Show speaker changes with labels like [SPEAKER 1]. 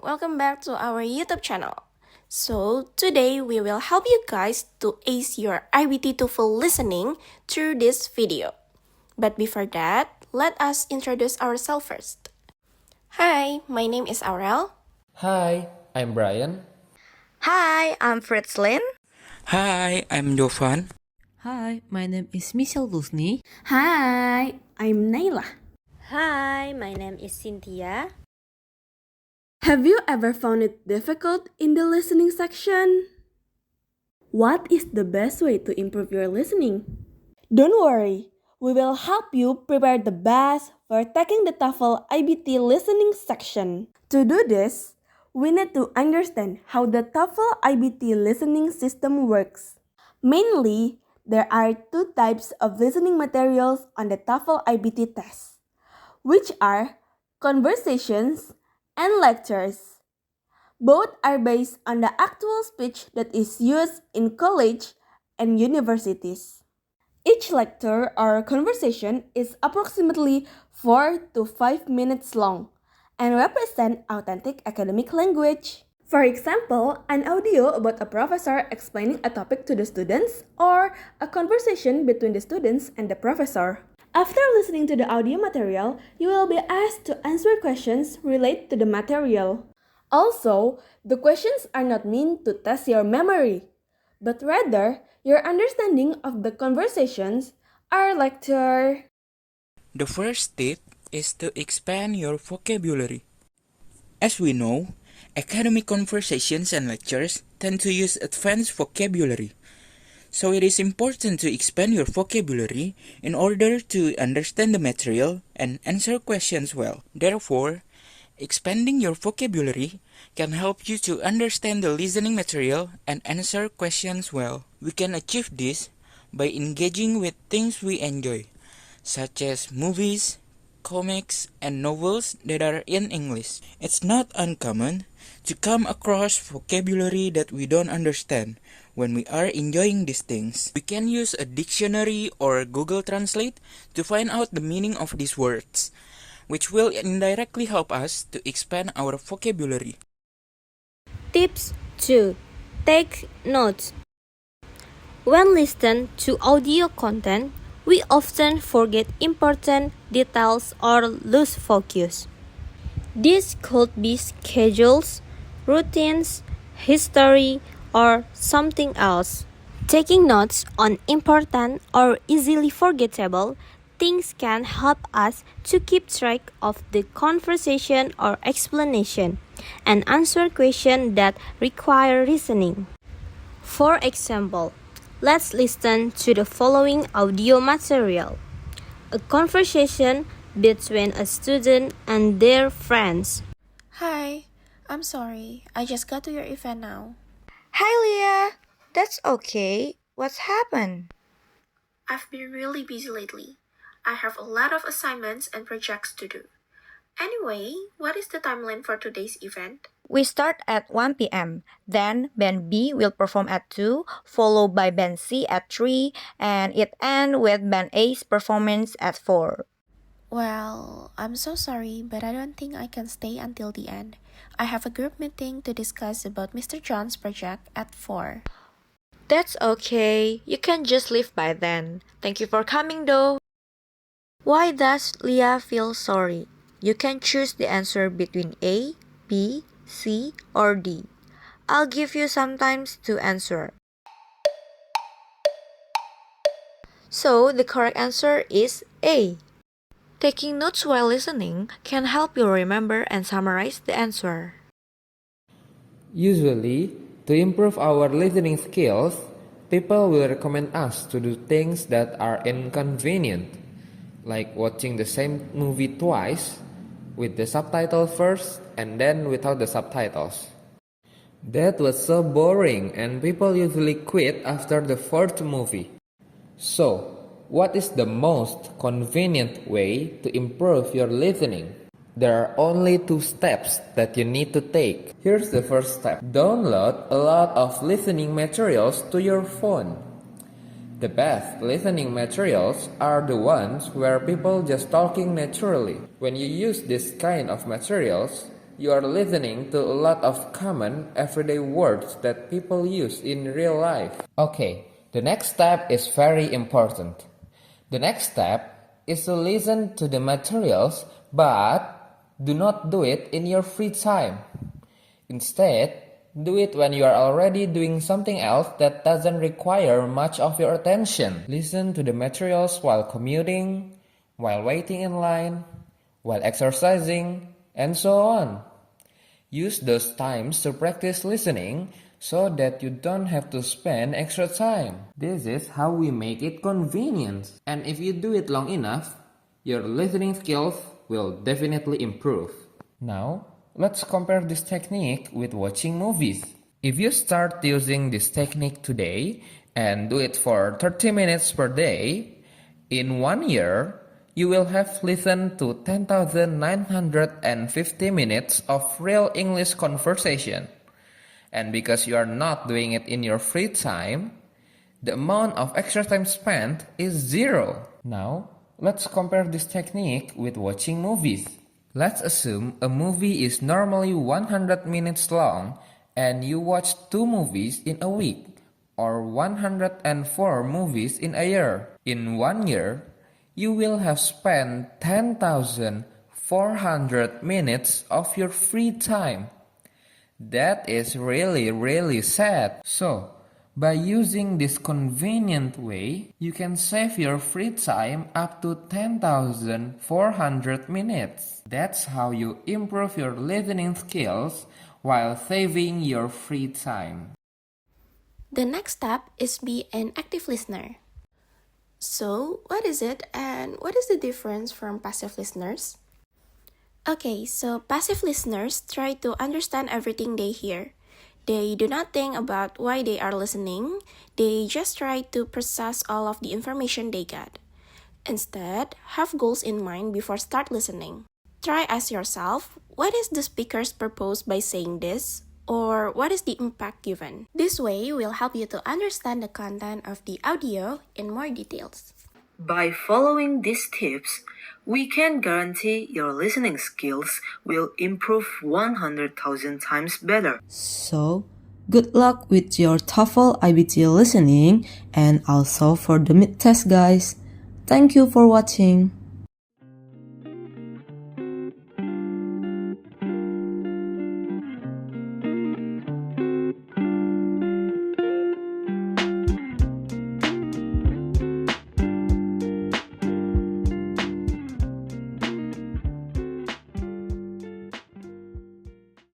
[SPEAKER 1] welcome back to our YouTube channel. So, today we will help you guys to ace your iBT TOEFL listening through this video. But before that, let us introduce ourselves first. Hi, my name is Aurel.
[SPEAKER 2] Hi, I'm Brian.
[SPEAKER 3] Hi, I'm Fritzlin.
[SPEAKER 4] Hi, I'm Jovan.
[SPEAKER 5] Hi, my name is Michelle Lusni.
[SPEAKER 6] Hi, I'm Naila.
[SPEAKER 7] Hi, my name is Cynthia.
[SPEAKER 6] Have you ever found it difficult in the listening section? What is the best way to improve your listening? Don't worry, we will help you prepare the best for taking the TOEFL iBT listening section. To do this, we need to understand how the TOEFL iBT listening system works. Mainly, there are two types of listening materials on the TOEFL iBT test, which are conversations and lectures. Both are based on the actual speech that is used in college and universities. Each lecture or conversation is approximately 4 to 5 minutes long and represent authentic academic language. For example, an audio about a professor explaining a topic to the students or a conversation between the students and the professor. After listening to the audio material, you will be asked to answer questions related to the material. Also, the questions are not meant to test your memory, but rather your understanding of the conversations or lecture.
[SPEAKER 4] The first tip is to expand your vocabulary. As we know, academic conversations and lectures tend to use advanced vocabulary. So it is important to expand your vocabulary in order to understand the material and answer questions well. Therefore, expanding your vocabulary can help you to understand the listening material and answer questions well. We can achieve this by engaging with things we enjoy, such as movies, comics, and novels that are in English. It's not uncommon to come across vocabulary that we don't understand when we are enjoying these things. We can use a dictionary or Google Translate to find out the meaning of these words, which will indirectly help us to expand our vocabulary.
[SPEAKER 7] Tips 2. Take notes. When listening to audio content, we often forget important details or lose focus. This could be schedules, routines, history, or something else. Taking notes on important or easily forgettable things can help us to keep track of the conversation or explanation and answer questions that require reasoning. For example, let's listen to the following audio material. A conversation between a student and their friends.
[SPEAKER 1] Hi, I'm sorry, I just got to your event now.
[SPEAKER 3] Hi, Leah. That's okay. What's happened?
[SPEAKER 1] I've been really busy lately. I have a lot of assignments and projects to do. Anyway, what is the timeline for today's event?
[SPEAKER 3] We start at 1 p.m. Then Band B will perform at 2, followed by Band C at 3, and it ends with Band A's performance at 4.
[SPEAKER 1] Well, I'm so sorry, but I don't think I can stay until the end. I have a group meeting to discuss about Mr. John's project at 4.
[SPEAKER 3] That's okay. You can just leave by then. Thank you for coming though. Why does Leah feel sorry? You can choose the answer between A, B, C, or D. I'll give you some time to answer. So the correct answer is A. Taking notes while listening can help you remember and summarize the answer.
[SPEAKER 2] Usually, to improve our listening skills, people will recommend us to do things that are inconvenient, like watching the same movie twice, with the subtitles first and then without the subtitles. That was so boring and people usually quit after the fourth movie. So, what is the most convenient way to improve your listening? There are only 2 steps that you need to take. Here's the first step. Download a lot of listening materials to your phone. The best listening materials are the ones where people just talking naturally. When you use this kind of materials, you are listening to a lot of common everyday words that people use in real life. Okay, the next step is very important. The next step is to listen to the materials, but do not do it in your free time. Instead, do it when you are already doing something else that doesn't require much of your attention. Listen to the materials while commuting, while waiting in line, while exercising, and so on. Use those times to practice listening so that you don't have to spend extra time. This is how we make it convenient. And if you do it long enough, your listening skills will definitely improve. Now, let's compare this technique with watching movies. If you start using this technique today and do it for 30 minutes per day, in 1 year, you will have listened to 10,950 minutes of real English conversation. And because you are not doing it in your free time, the amount of extra time spent is zero. Now, let's compare this technique with watching movies. Let's assume a movie is normally 100 minutes long and you watch 2 movies in a week or 104 movies in a year. In 1 year, you will have spent 10,400 minutes of your free time. That is really sad. So, by using this convenient way, you can save your free time up to 10,400 minutes. That's how you improve your listening skills while saving your free time.
[SPEAKER 1] The next step is be an active listener. So, what is it and what is the difference from passive listeners? Okay, so passive listeners try to understand everything they hear. They do not think about why they are listening, they just try to process all of the information they get. Instead, have goals in mind before start listening. Try ask yourself, what is the speaker's purpose by saying this? Or what is the impact given? This way will help you to understand the content of the audio in more details.
[SPEAKER 8] By following these tips, we can guarantee your listening skills will improve 100,000 times better.
[SPEAKER 5] So, good luck with your TOEFL iBT listening and also for the mid test, guys. Thank you for watching.